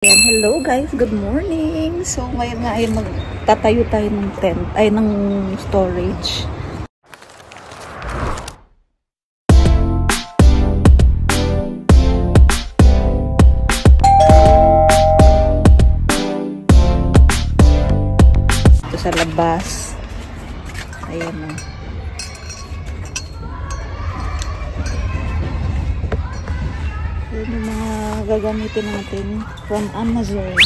Ayan, hello guys, good morning. So ngayon nga ay magtatayo tayo ng tent, ay ng storage. Ito sa labas. Ayan o. Yan yung mga gagamitin natin from Amazon.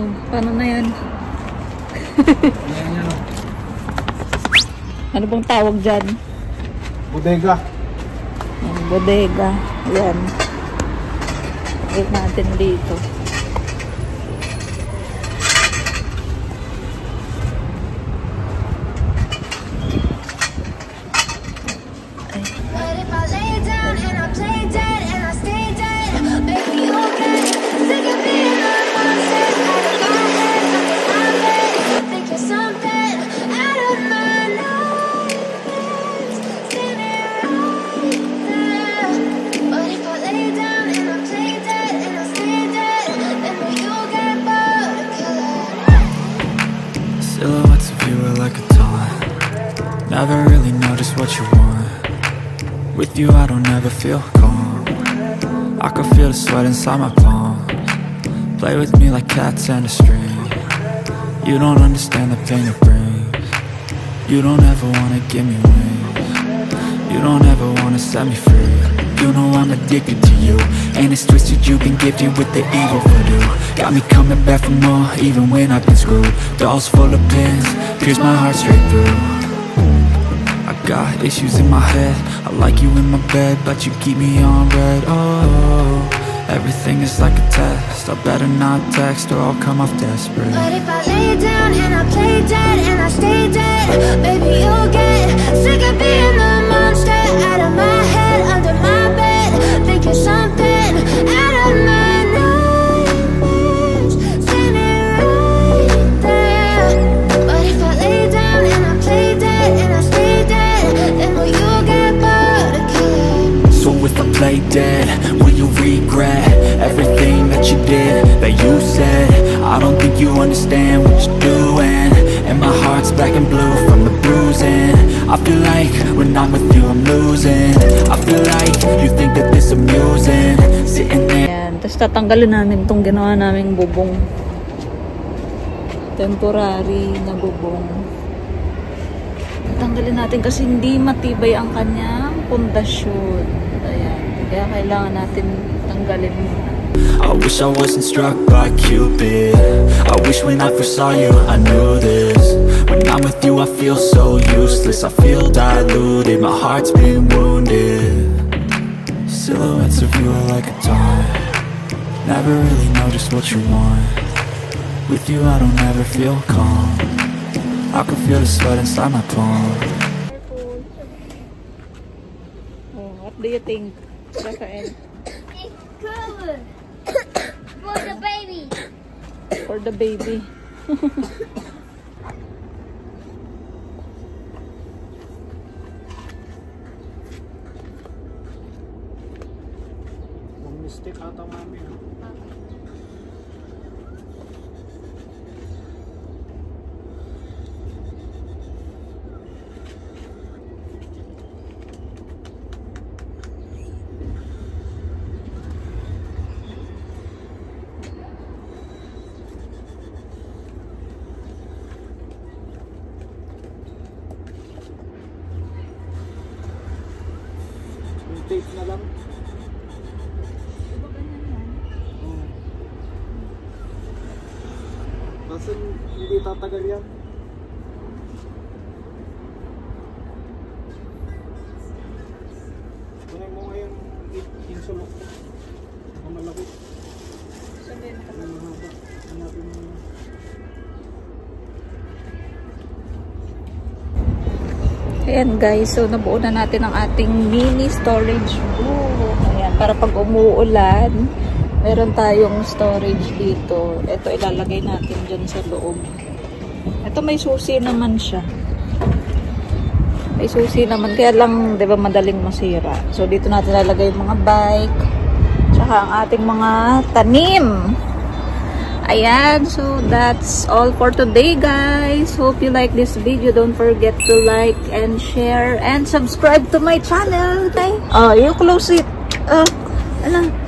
Oh, paano na yan? Ano bang tawag dyan? Bodega. Bodega. Yan. Pagkat natin dito. Silhouettes of you are like a taunt. Never really notice what you want. With you I don't ever feel calm. I can feel the sweat inside my palms. Play with me like cats and a string. You don't understand the pain it brings. You don't ever wanna give me wings. You don't ever wanna set me free. You know I'm addicted to you, and it's twisted, you've been gifted with the evil voodoo. Got me coming back for more, even when I've been screwed. Dolls full of pins, pierce my heart straight through. I got issues in my head, I like you in my bed, but you keep me on red. Oh, everything is like a test, I better not text or I'll come off desperate. But if I lay down and I play dead and I stay dead, baby you'll get sick of being the monster out of my head, under my bed, thinking something out of my nightmares, standing right there. But if I lay down and I play dead and I stay dead, then will you get bored of killing? So if I play dead, will you regret everything that you did, that you said? I don't think you understand what you're doing, and my heart's black and blue from the bruising. I feel like when I'm with you I'm losing. I feel like you think that this amusing, sitting there. Ayan, tapos tatanggalin namin itong ginawa naming bubong. Temporary na bubong. Tatanggalin natin kasi hindi matibay ang kanyang pundasyon. Ayan, kaya kailangan natin tanggalin muna. I wish I wasn't struck by Cupid. I wish when I first saw you I knew this. When I'm with you I feel so useless, I feel diluted, my heart's been wounded. Silhouettes of you are like a taunt. Never really know just what you want. With you I don't ever feel calm. I can feel the sweat inside my palm. Oh, what do you think, Rafael? It's cool for the baby. For the baby. Mistake ata mami. Tape na lang. Kasi hindi tatagal yan. Kunin mo ngayon insulok ko. Ang malaki. Sabihin ka Ang mahaba. Hanapin mo na. Ayan guys, so nabuo na natin ang ating mini storage room. Ayan, para pag umuulan, meron tayong storage dito. Ito ilalagay natin dyan sa loob. Ito may susi naman siya. May susi naman. Kaya lang, di ba, madaling masira. So, dito natin lalagay yung mga bike. Tsaka ang ating mga tanim. Ayan. So, that's all for today, guys. Hope you like this video. Don't forget to like and share and subscribe to my channel. Okay? Oh, you close it. Alam.